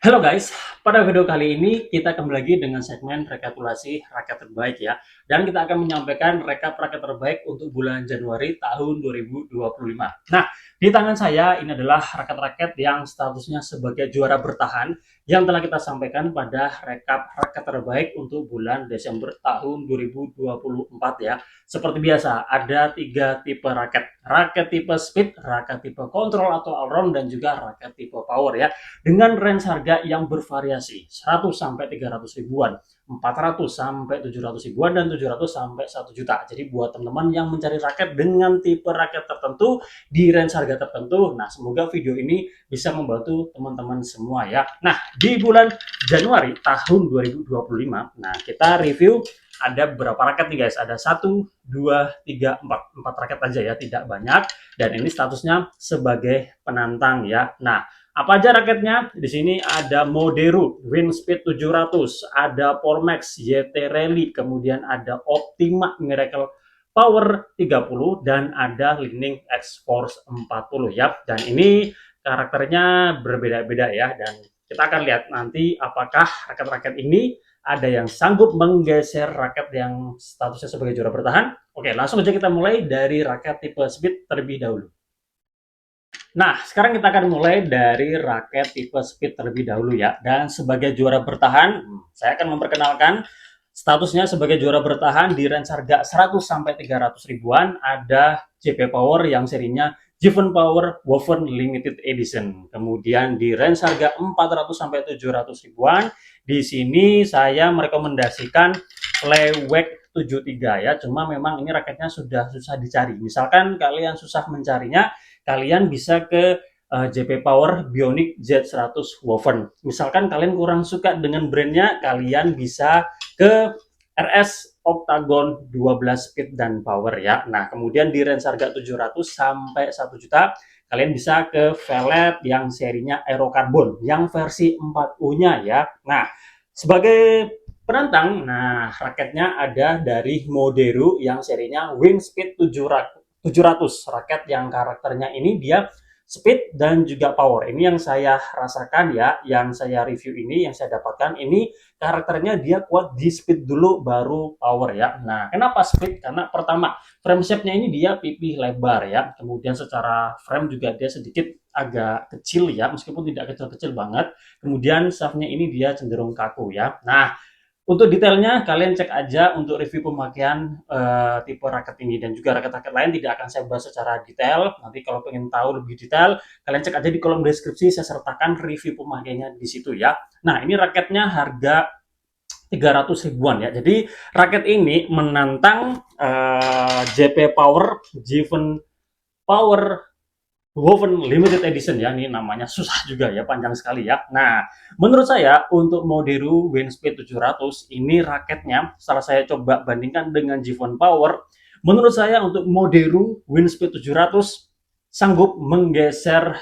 Halo guys, pada video kali ini kita kembali lagi dengan segmen rekapitulasi raket terbaik ya. Dan kita akan menyampaikan rekap raket terbaik untuk bulan Januari tahun 2025. Nah, di tangan saya ini adalah raket-raket yang statusnya sebagai juara bertahan yang telah kita sampaikan pada rekap raket terbaik untuk bulan Desember tahun 2024 ya. Seperti biasa, ada 3 tipe raket. Raket tipe speed, raket tipe kontrol atau all-round, dan juga raket tipe power ya, dengan range harga yang bervariasi 100 sampai 300 ribuan, 400 sampai 700 ribuan, dan 700 sampai 1 juta. Jadi buat teman-teman yang mencari raket dengan tipe raket tertentu di range harga tertentu, nah semoga video ini bisa membantu teman-teman semua ya. Nah, di bulan Januari tahun 2025, nah kita review ada beberapa raket nih guys. Ada 1, 2, 3, 4 raket aja ya, tidak banyak. Dan ini statusnya sebagai penantang ya. Nah, apa aja raketnya? Di sini ada Moderu Windspeed 700, ada Pormax YT Rally, kemudian ada Optima Miracle Power 30, dan ada Lightning X-Force 40 ya. Dan ini karakternya berbeda-beda ya, dan kita akan lihat nanti apakah raket-raket ini ada yang sanggup menggeser raket yang statusnya sebagai juara bertahan. Oke, langsung aja kita mulai dari raket tipe speed terlebih dahulu. Nah, sekarang kita akan mulai dari raket tipe speed terlebih dahulu ya. Dan sebagai juara bertahan, saya akan memperkenalkan statusnya sebagai juara bertahan di range harga 100 sampai 300 ribuan. Ada JP Power yang serinya Jiven Power Woven Limited Edition. Kemudian di range harga 400 sampai 700 ribuan, di sini saya merekomendasikan Flywag 73 ya. Cuma memang ini raketnya sudah susah dicari. Misalkan kalian susah mencarinya, kalian bisa ke JP Power Bionic Z100 Woven. Misalkan kalian kurang suka dengan brandnya, kalian bisa ke RS Octagon 12 speed dan power ya. Nah, kemudian di range harga 700 sampai 1 juta, kalian bisa ke Velvet yang serinya Aerocarbon yang versi 4U-nya ya. Nah, sebagai penantang, nah raketnya ada dari Moderu yang serinya Windspeed 700, raket yang karakternya ini dia speed dan juga power. Ini yang saya rasakan ya, yang saya review ini, yang saya dapatkan ini karakternya dia kuat di speed dulu baru power ya. Nah, kenapa speed? Karena pertama, frame shape-nya ini dia pipih lebar ya. Kemudian secara frame juga dia sedikit agak kecil ya, meskipun tidak kecil-kecil banget. Kemudian shaft-nya ini dia cenderung kaku ya. Nah, untuk detailnya kalian cek aja untuk review pemakaian tipe raket ini, dan juga raket-raket lain tidak akan saya bahas secara detail. Nanti kalau pengen tahu lebih detail, kalian cek aja di kolom deskripsi, saya sertakan review pemakaiannya di situ ya. Nah, ini raketnya harga 300 ribuan ya. Jadi raket ini menantang JP Power Jiven Power Woven Limited Edition ya, ini namanya susah juga ya, panjang sekali ya. Nah, menurut saya untuk Moderu Windspeed 700 ini raketnya, setelah saya coba bandingkan dengan Jiven Power, menurut saya untuk Moderu Windspeed 700 sanggup menggeser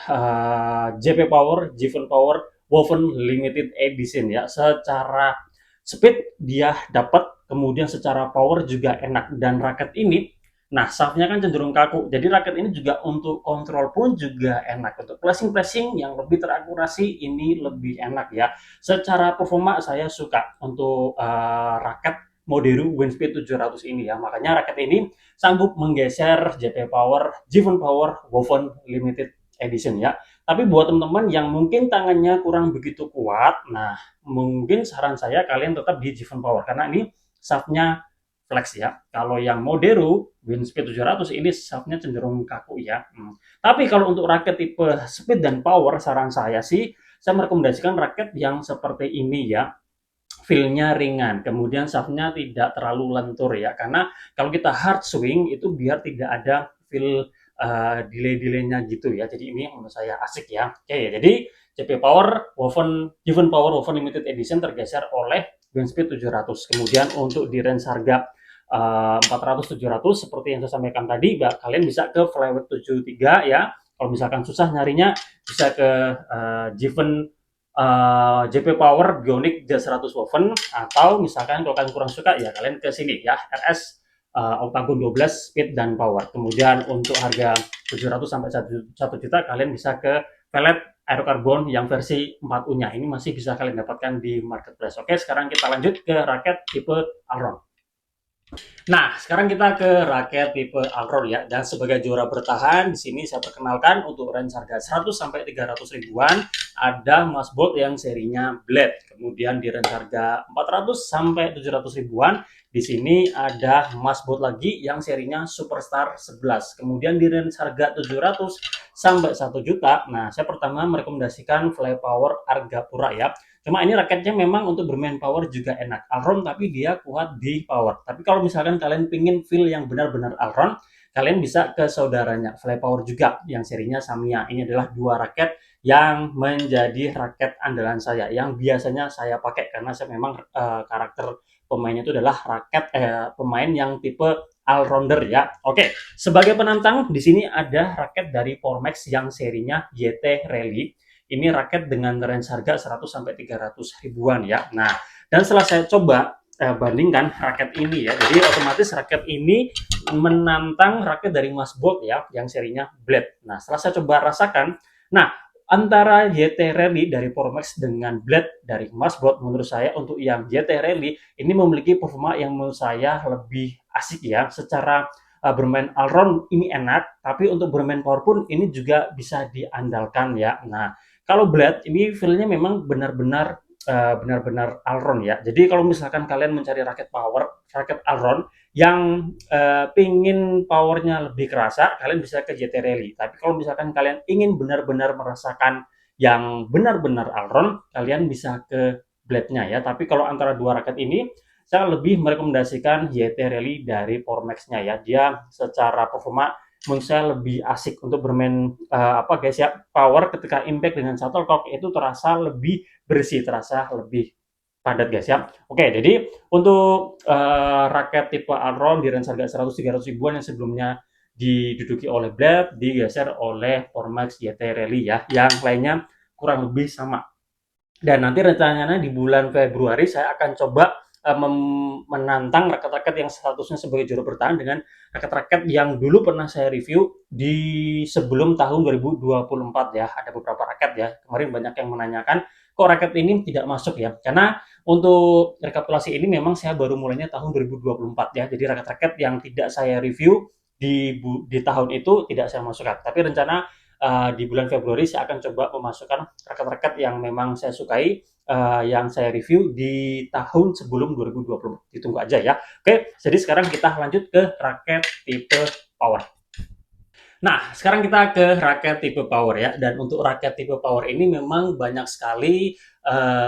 JP Power, Jiven Power Woven Limited Edition ya. Secara speed dia dapat, kemudian secara power juga enak, dan raket ini, nah, shaftnya kan cenderung kaku. Jadi raket ini juga untuk kontrol pun juga enak. Untuk flashing-flashing yang lebih terakurasi ini lebih enak ya. Secara performa saya suka untuk raket Moderu Windspeed 700 ini ya. Makanya raket ini sanggup menggeser JP Power, Jiven Power Woven Limited Edition ya. Tapi buat teman-teman yang mungkin tangannya kurang begitu kuat, nah mungkin saran saya kalian tetap di Jiven Power karena ini shaftnya flex ya. Kalau yang Moderu Windspeed 700 ini shaftnya cenderung kaku ya. Tapi kalau untuk raket tipe speed dan power, saran saya sih saya merekomendasikan raket yang seperti ini ya. Feel-nya ringan, kemudian shaftnya tidak terlalu lentur ya. Karena kalau kita hard swing itu biar tidak ada feel delay-delaynya gitu ya. Jadi ini menurut saya asik ya. Oke, jadi CP Power Woven Given Power Woven Limited Edition tergeser oleh Windspeed 700. Kemudian untuk di range harga 400-700 seperti yang saya sampaikan tadi, kalian bisa ke Flyweight 73 ya. Kalau misalkan susah nyarinya, bisa ke Given JP Power Bionic J100 Woven, atau misalkan kalau kalian kurang suka ya kalian ke sini ya, RS Octagon 12 Speed dan Power. Kemudian untuk harga 700 sampai 1 juta kalian bisa ke Velvet Aerocarbon yang versi 4U-nya. Ini masih bisa kalian dapatkan di marketplace. Oke, sekarang kita lanjut ke raket tipe Alron. Nah, sekarang kita ke raket tipe Alron ya. Dan sebagai juara bertahan, di sini saya perkenalkan untuk range harga 100 sampai 300 ribuan ada Masbolt yang serinya Blade. Kemudian di range harga 400 sampai 700 ribuan di sini ada Masbolt lagi yang serinya Superstar 11. Kemudian di range harga 700 sampai 1 juta. Nah, saya pertama merekomendasikan Fly Power Argapura ya. Cuma ini raketnya memang untuk bermain power juga enak. Alron tapi dia kuat di power. Tapi kalau misalkan kalian pingin feel yang benar-benar Alron, kalian bisa ke saudaranya Fly Power juga yang serinya Samia. Ini adalah dua raket yang menjadi raket andalan saya yang biasanya saya pakai karena saya memang karakter pemainnya itu adalah raket pemain yang tipe all-rounder ya. Oke, sebagai penantang di sini ada raket dari Pormax yang serinya YT Rally. Ini raket dengan range harga 100 sampai 300 ribuan ya. Nah, dan setelah saya coba bandingkan raket ini ya. Jadi otomatis raket ini menantang raket dari Masbolt ya yang serinya Blade. Nah, setelah saya coba rasakan, nah antara YT Rally dari Pormax dengan Blade dari Masbolt menurut saya untuk yang YT Rally ini memiliki performa yang menurut saya lebih asik ya. Secara bermain all-round ini enak, tapi untuk bermain power pun ini juga bisa diandalkan ya. Nah, kalau Blade ini feel-nya memang benar-benar benar-benar all-round ya. Jadi kalau misalkan kalian mencari raket power, raket all-round yang pingin powernya lebih kerasa, kalian bisa ke JT Rally. Tapi kalau misalkan kalian ingin benar-benar merasakan yang benar-benar all-round, kalian bisa ke Blade-nya ya. Tapi kalau antara dua raket ini, saya lebih merekomendasikan YT Rally dari Pormax-nya ya. Dia secara performa menurut saya lebih asik untuk bermain apa guys ya, power ketika impact dengan shuttlecock itu terasa lebih bersih, terasa lebih padat guys ya. Oke, jadi untuk raket tipe Alron di range harga 100-300 ribuan yang sebelumnya diduduki oleh Blade digeser oleh Pormax YT Rally ya, yang lainnya kurang lebih sama. Dan nanti rencananya di bulan Februari saya akan coba menantang raket-raket yang statusnya sebagai juara bertahan dengan raket-raket yang dulu pernah saya review di sebelum tahun 2024 ya. Ada beberapa raket ya. Kemarin banyak yang menanyakan kok raket ini tidak masuk ya. Karena untuk rekapitulasi ini memang saya baru mulainya tahun 2024 ya. Jadi raket-raket yang tidak saya review di tahun itu tidak saya masukkan. Tapi rencana di bulan Februari saya akan coba memasukkan raket-raket yang memang saya sukai yang saya review di tahun sebelum 2020. Ditunggu aja ya. Oke, jadi sekarang kita lanjut ke raket tipe power. Nah, sekarang kita ke raket tipe power ya. Dan untuk raket tipe power ini memang banyak sekali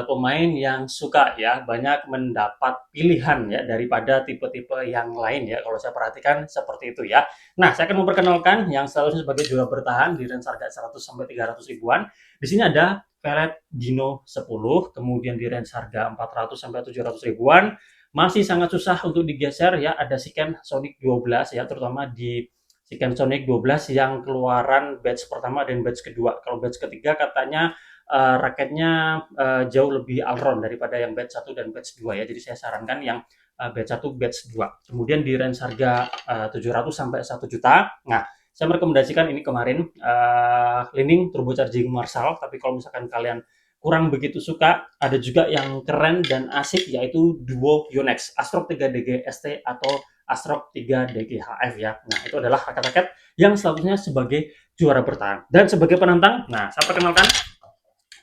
pemain yang suka ya, banyak mendapat pilihan ya daripada tipe-tipe yang lain ya. Kalau saya perhatikan seperti itu ya. Nah, saya akan memperkenalkan yang seharusnya sebagai juara bertahan di range harga 100 sampai 300 ribuan. Di sini ada Velvet Gino 10, kemudian di range harga 400 sampai 700 ribuan. Masih sangat susah untuk digeser ya, ada Shiken Sonic 12 ya, terutama di Shiken Sonic 12 yang keluaran batch pertama dan batch kedua. Kalau batch ketiga katanya raketnya jauh lebih all-round daripada yang batch 1 dan batch 2 ya. Jadi saya sarankan yang batch 1, batch 2. Kemudian di range harga 700 sampai 1 juta. Nah, saya merekomendasikan ini kemarin Lining turbocharging Marshall, tapi kalau misalkan kalian kurang begitu suka, ada juga yang keren dan asik yaitu Duo Yonex Astrok 3DG ST atau Astrok 3DG HF ya. Nah, itu adalah raket-raket yang statusnya sebagai juara bertahan. Dan sebagai penantang, nah saya perkenalkan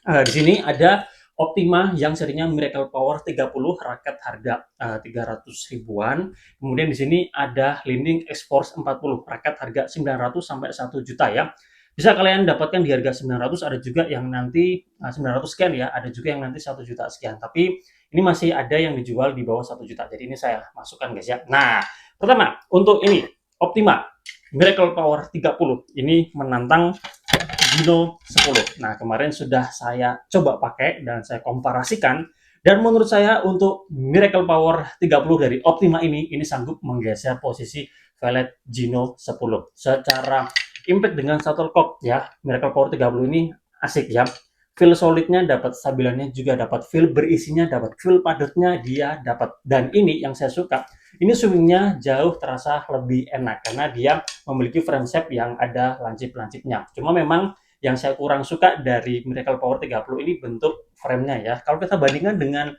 di sini ada Optima yang serinya Miracle Power 30 raket harga 300 ribuan. Kemudian di sini ada Lining X-Force 40 raket harga 900 sampai 1 juta ya. Bisa kalian dapatkan di harga 900, ada juga yang nanti 900 sekian ya, ada juga yang nanti 1 juta sekian. Tapi ini masih ada yang dijual di bawah 1 juta. Jadi ini saya masukkan guys ya. Nah, pertama untuk ini Optima Miracle Power 30 ini menantang Gino 10. Nah, kemarin sudah saya coba pakai dan saya komparasikan, dan menurut saya untuk Miracle Power 30 dari Optima ini sanggup menggeser posisi Velvet Gino 10. Secara impact dengan shuttlecock ya, Miracle Power 30 ini asik ya. Feel solidnya dapat, stabilannya juga dapat, feel berisinya dapat, feel padatnya dia dapat. Dan ini yang saya suka, ini swingnya jauh terasa lebih enak karena dia memiliki frame shape yang ada lancip-lancipnya. Cuma memang yang saya kurang suka dari Miracle Power 30 ini bentuk framenya ya. Kalau kita bandingkan dengan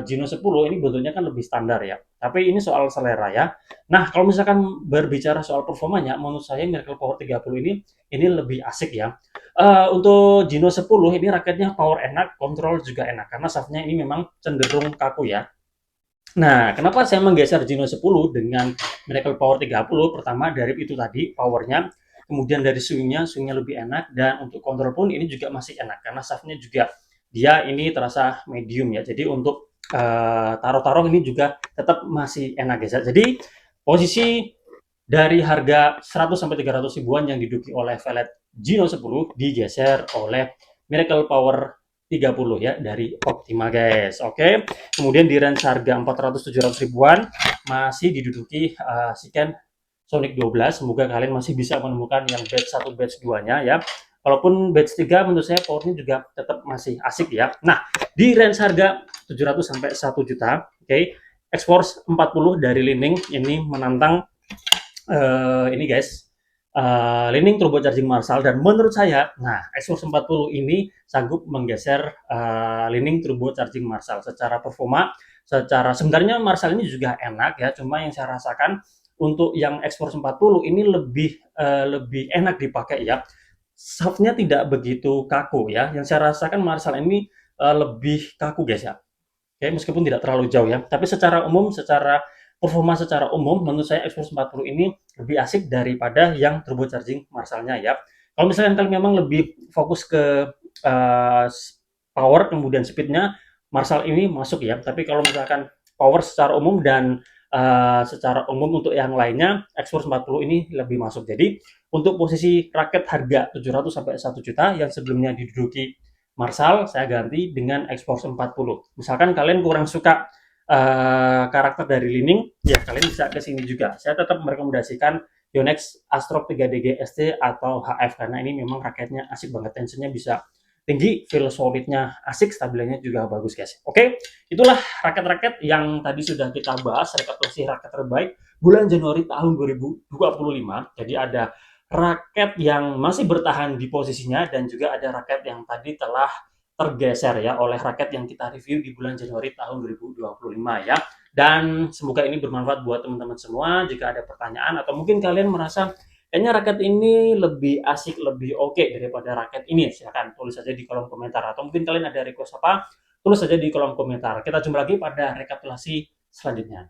Gino 10 ini bentuknya kan lebih standar ya. Tapi ini soal selera ya. Nah, kalau misalkan berbicara soal performanya, menurut saya Miracle Power 30 ini lebih asik ya. Untuk Gino 10 ini raketnya power enak, kontrol juga enak karena shaftnya ini memang cenderung kaku ya. Nah, kenapa saya menggeser Gino 10 dengan Miracle Power 30? Pertama dari itu tadi powernya, kemudian dari swingnya lebih enak dan untuk kontrol pun ini juga masih enak karena shaftnya juga dia ini terasa medium ya. Jadi untuk taruh-taruh ini juga tetap masih enak guys ya. Jadi posisi dari harga 100 sampai 300 ribuan yang diduduki oleh Velvet Gino 10 digeser oleh Miracle Power 30 ya dari Optima guys. Oke. Kemudian di range harga 400-700 ribuan masih diduduki Siken Sonic 12. Semoga kalian masih bisa menemukan yang batch 1 batch 2-nya ya. Walaupun batch 3 menurut saya powernya juga tetap masih asik ya. Nah, di range harga 700 sampai 1 juta, oke. X-Force 40 dari Li-Ning ini menantang ini guys, Li-Ning turbocharging Marshall dan menurut saya, nah X-Force 40 ini sanggup menggeser Li-Ning turbocharging Marshall secara performa, secara sebenarnya Marshall ini juga enak ya, cuma yang saya rasakan untuk yang X-Force 40 ini lebih enak dipakai ya. Shaftnya tidak begitu kaku ya. Yang saya rasakan Marshall ini lebih kaku guys ya. Oke, meskipun tidak terlalu jauh ya. Tapi secara umum, secara performa secara umum, menurut saya Xforce 40 ini lebih asik daripada yang turbocharging Marshall-nya ya. Kalau misalnya kalian memang lebih fokus ke uh, power kemudian speed-nya, Marshall ini masuk ya. Tapi kalau misalkan power secara umum dan secara umum untuk yang lainnya, Xforce 40 ini lebih masuk. Jadi untuk posisi raket harga 700 sampai 1 juta yang sebelumnya diduduki Marshall, saya ganti dengan Xforce 40. Misalkan kalian kurang suka karakter dari Li-Ning, ya kalian bisa ke sini juga. Saya tetap merekomendasikan Yonex Astro 3DG ST atau HF karena ini memang raketnya asik banget, tensionnya bisa tinggi, feel solidnya asik, stabilannya juga bagus guys. Oke, itulah raket-raket yang tadi sudah kita bahas, rekapitulasi raket terbaik bulan Januari tahun 2025. Jadi ada raket yang masih bertahan di posisinya dan juga ada raket yang tadi telah tergeser ya oleh raket yang kita review di bulan Januari tahun 2025 ya. Dan semoga ini bermanfaat buat teman-teman semua. Jika ada pertanyaan atau mungkin kalian merasa kayaknya raket ini lebih asik, lebih oke daripada raket ini, silahkan tulis saja di kolom komentar. Atau mungkin kalian ada request apa, tulis saja di kolom komentar. Kita jumpa lagi pada rekapitulasi selanjutnya.